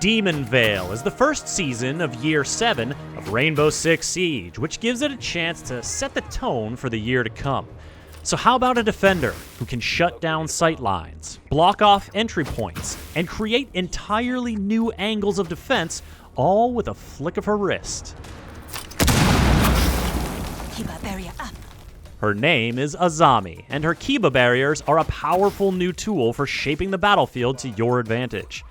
Demon Vale is the first season of Year 7 of Rainbow Six Siege, which gives it a chance to set the tone for the year to come. So how about a defender who can shut down sight lines, block off entry points, and create entirely new angles of defense, all with a flick of her wrist? Kiba barrier up. Her name is Azami, and her Kiba barriers are a powerful new tool for shaping the battlefield to your advantage.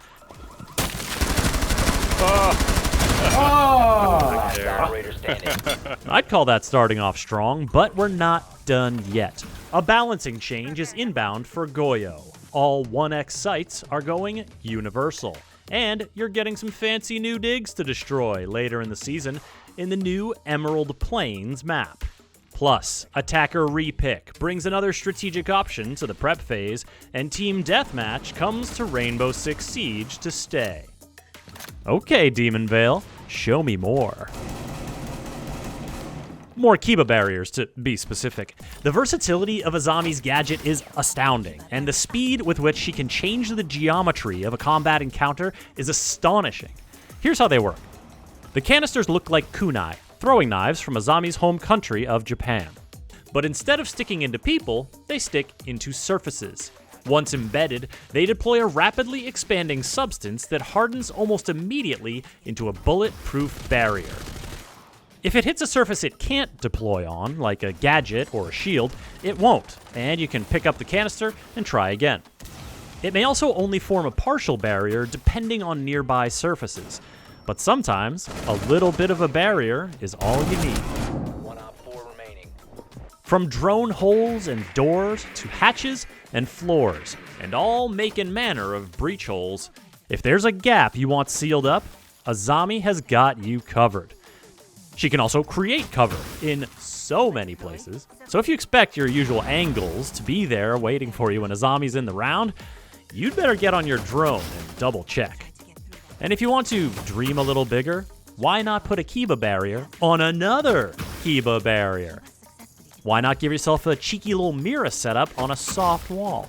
I'd call that starting off strong, but we're not done yet. A balancing change is inbound for Goyo. All 1x sites are going universal, and you're getting some fancy new digs to destroy later in the season in the new Emerald Plains map. Plus, Attacker Repick brings another strategic option to the prep phase, and Team Deathmatch comes to Rainbow Six Siege to stay. Okay, Demon Vale, show me more. More Kiba barriers, to be specific. The versatility of Azami's gadget is astounding, and the speed with which she can change the geometry of a combat encounter is astonishing. Here's how they work. The canisters look like kunai, throwing knives from Azami's home country of Japan. But instead of sticking into people, they stick into surfaces. Once embedded, they deploy a rapidly expanding substance that hardens almost immediately into a bulletproof barrier. If it hits a surface it can't deploy on, like a gadget or a shield, it won't, and you can pick up the canister and try again. It may also only form a partial barrier depending on nearby surfaces, but sometimes a little bit of a barrier is all you need. From drone holes and doors to hatches and floors, and all make and manner of breach holes, if there's a gap you want sealed up, Azami has got you covered. She can also create cover in so many places, so if you expect your usual angles to be there waiting for you when Azami's in the round, you'd better get on your drone and double check. And if you want to dream a little bigger, why not put a Kiba barrier on another Kiba barrier? Why not give yourself a cheeky little mirror setup on a soft wall?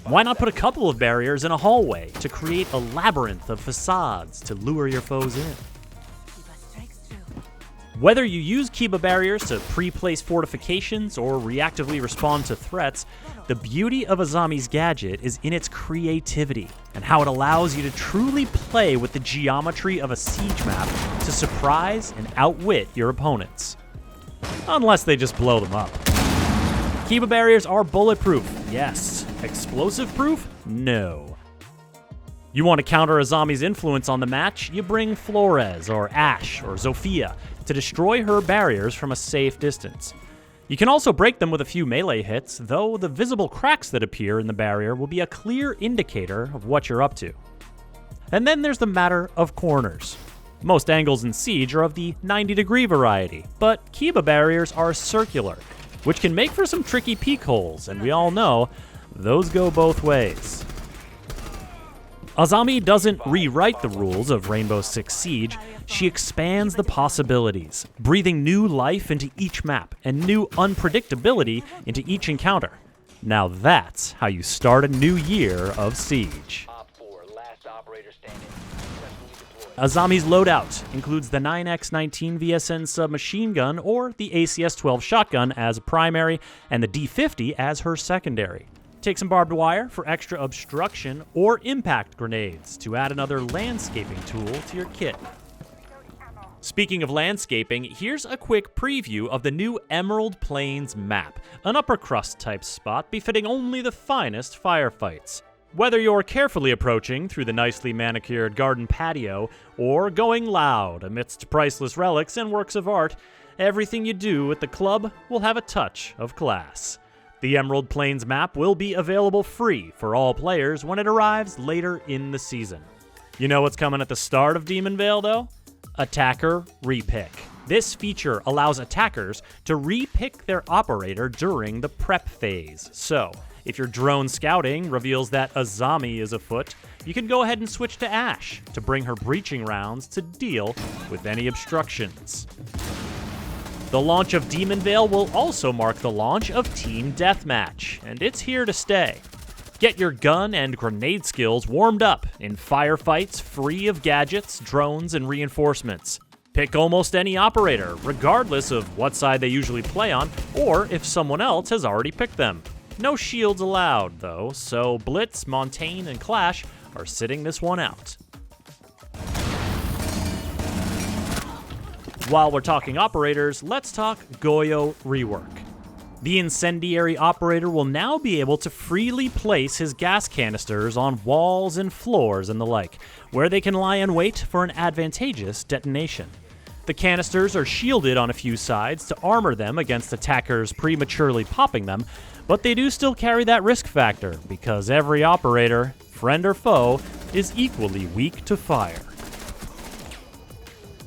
Why not put a couple of barriers in a hallway to create a labyrinth of facades to lure your foes in? Whether you use Kiba barriers to pre-place fortifications or reactively respond to threats, the beauty of Azami's gadget is in its creativity and how it allows you to truly play with the geometry of a siege map to surprise and outwit your opponents. Unless they just blow them up. Kiba barriers are bulletproof, yes. Explosive proof? No. You want to counter Azami's influence on the match? You bring Flores or Ash or Zofia to destroy her barriers from a safe distance. You can also break them with a few melee hits, though the visible cracks that appear in the barrier will be a clear indicator of what you're up to. And then there's the matter of corners. Most angles in Siege are of the 90-degree variety, but Kiba barriers are circular, which can make for some tricky peek holes, and we all know those go both ways. Azami doesn't rewrite the rules of Rainbow Six Siege, she expands the possibilities, breathing new life into each map and new unpredictability into each encounter. Now that's how you start a new year of Siege. Azami's loadout includes the 9x19 VSN submachine gun or the ACS-12 shotgun as a primary and the D50 as her secondary. Take some barbed wire for extra obstruction or impact grenades to add another landscaping tool to your kit. Speaking of landscaping, here's a quick preview of the new Emerald Plains map, an upper crust type spot befitting only the finest firefights. Whether you're carefully approaching through the nicely manicured garden patio or going loud amidst priceless relics and works of art, everything you do at the club will have a touch of class. The Emerald Plains map will be available free for all players when it arrives later in the season. You know what's coming at the start of Demon Vale, though? Attacker Repick. This feature allows attackers to repick their operator during the prep phase. So, if your drone scouting reveals that Azami is afoot, you can go ahead and switch to Ash to bring her breaching rounds to deal with any obstructions. The launch of Demon Vale will also mark the launch of Team Deathmatch, and it's here to stay. Get your gun and grenade skills warmed up in firefights free of gadgets, drones, and reinforcements. Pick almost any operator, regardless of what side they usually play on, or if someone else has already picked them. No shields allowed, though, so Blitz, Montaigne, and Clash are sitting this one out. While we're talking operators, let's talk Goyo rework. The incendiary operator will now be able to freely place his gas canisters on walls and floors and the like, where they can lie in wait for an advantageous detonation. The canisters are shielded on a few sides to armor them against attackers prematurely popping them, but they do still carry that risk factor, because every operator, friend or foe, is equally weak to fire.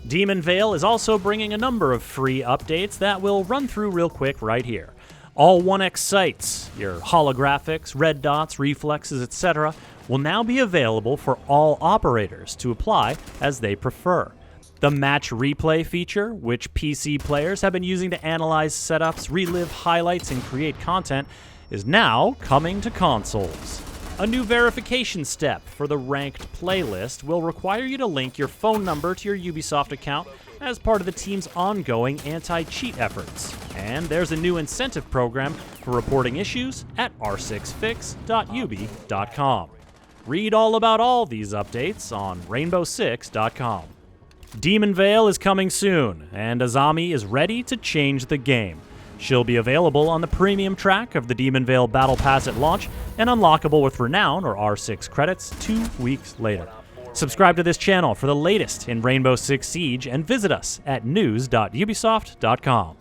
Demon Veil is also bringing a number of free updates that we'll run through real quick right here. All 1x sights, your holographics, red dots, reflexes, etc., will now be available for all operators to apply as they prefer. The match replay feature, which PC players have been using to analyze setups, relive highlights, and create content, is now coming to consoles. A new verification step for the ranked playlist will require you to link your phone number to your Ubisoft account as part of the team's ongoing anti-cheat efforts. And there's a new incentive program for reporting issues at r6fix.ubi.com. Read all about all these updates on rainbow6.com. Demon Veil is coming soon, and Azami is ready to change the game. She'll be available on the premium track of the Demon Veil Battle Pass at launch and unlockable with Renown or R6 credits 2 weeks later. Subscribe to this channel for the latest in Rainbow Six Siege and visit us at news.ubisoft.com.